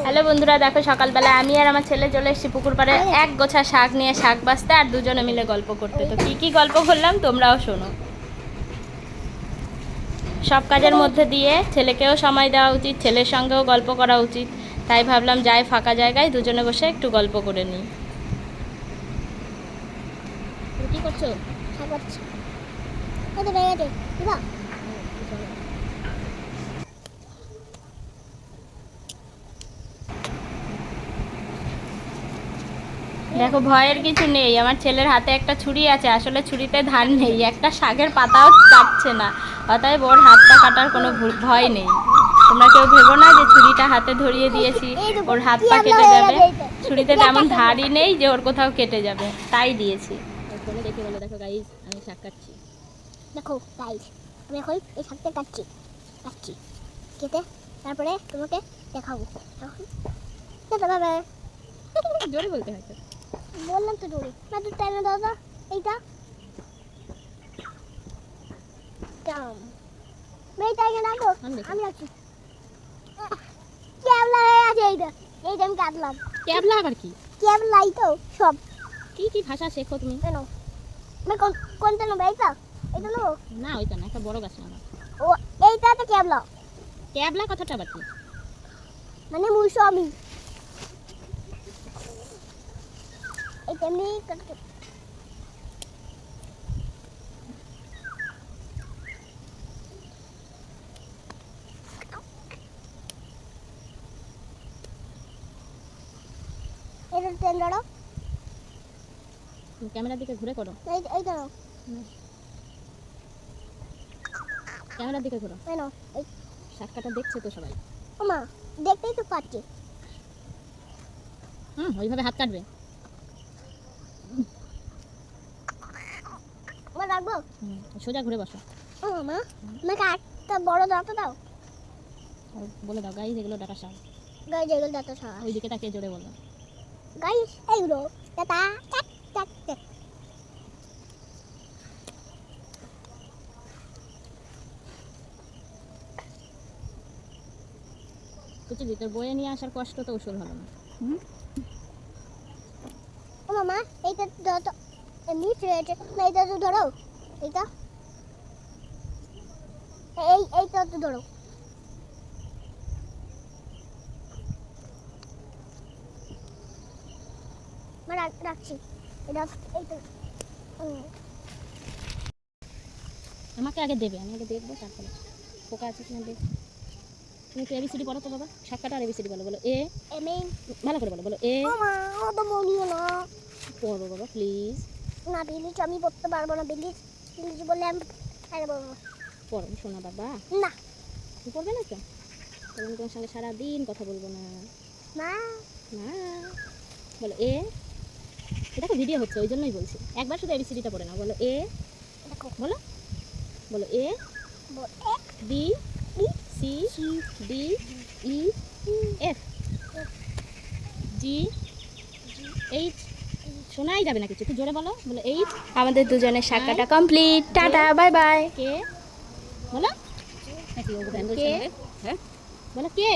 Hello বন্ধুরা, দেখো সকালবেলা আমি আর আমার ছেলে চলে এসেছি পুকুর পাড়ে এক গোছা শাক নিয়ে, শাক বাছতে আর দুজনে মিলে গল্প করতে। তো কি গল্প করলাম তোমরাও শোনো। সব কাজের মধ্যে দিয়ে ছেলেকেও সময় দেওয়া উচিত, ছেলের সঙ্গেও গল্প করা উচিত। তাই ভাবলাম যাই ফাঁকা জায়গায় দুজনে বসে একটু গল্প করে নিই। কি করছো? দেখো, ভয়ের কিছু নেই, আমার ছেলের হাতে একটা ছুরি আছে, আসলে ছুরিতে ধার নেই, একটা শাকের পাতাও কাটছে না, অতএব ওর হাতটা কাটার কোনো ভয় নেই। তোমরা কেউ ভেবো না যে ছুরিটা হাতে ধরিয়ে দিয়েছি ওর হাত পা কেটে যাবে। ছুরিতে তেমন ধারই নেই যে ওর কোথাও কেটে যাবে, তাই দিয়েছি। দেখে বলো, দেখো গাইস, আমি শাক কাটছি। দেখো গাইস, আমি এখন এই শাকটা কাটছি কেটে তারপরে তোমাকে দেখাবো। জোরে বলতে হয় তো। বললাম তো জোরে না, তো টাইমে দাদা এইটা আমি রাখছি। ক্যাবলা হয়ে আছে এইটা আমি কাটলাম। ক্যাবলা আবার কি? ক্যাবলাই তো সব। কি ভাষা শেখো তুমি? কেন আমি কোনটা নেবো? এইটা নেবো না, ওইটা না, একটা বড় গাছ না। ও এইটা তো ক্যাবলা। ক্যাবলা কথাটা আবার কি? মানে মৌসুমি। এই তেমনি এটা ট্রেন ধরো, ক্যামেরার দিকে ঘুরে করো। এই ধরো, ক্যামেরার দিকে ঘুরো। কেন এই শাক কাটা দেখছে তো সবাই। ওমা, দেখতেই তো পাচ্ছি। ওইভাবে হাত কাটবে। ওমা রাখবো, সোজা ঘুরে বসো। ও মা, আমাকে একটা বড় দাঁত দাও। বলে দাও গাইস, এগুলো ডাটা শাক। গাইস এগুলো দাঁত ছাড়া। ওই দিকে তাকিয়ে জোরে বলো। গাইস এইগুলো দাঁতা টাক টাক টাক। কিছু ভিতর বয়ে নিয়ে আসার কষ্ট তো ওষুধ হলো না। ও মামা, এইটা দাও এমনি ট্রেট না, এইটা তো ধরো, এইটা এইটা তো ধরো। রাখছি এটা, এইটা আমাকে আগে দেবে, আমি আগে দেখবো, তারপরে পোকা আছে কিনা দেখ। তুমি একটু এবিসিডি পড়ো তো বাবা, শাক কাটা আর এবিসিডি বলো। বলো এ, ভালো করে বলো। বলো এ। ও তো বলিও না। পড়ো বাবা প্লিজ। না বিলিজ আমি পড়তে পারবো না। বিলিজ বললে আমি বলবো। পড়ো শোনা বাবা। না, তুমি পড়বে না তো? আমি তোমার সঙ্গে সারাদিন কথা বলবো না। না না, বলো এ। এটা তো ভিডিও হচ্ছে, ওই জন্যই বলছি, একবার শুধু এবিসিডিটা পড়ে নাও। বলো এ। দেখো বলো, বলো এ, বি, সি, ডি, ই, এফ, জি, এইচ। শোনাই যাবে না কিছু, একটু জোরে বলো। বলো এইচ। আমাদের দুজনের শাক কাটা কমপ্লিট। Tata, bye bye. কে বলো, কে? হ্যাঁ বলো কে?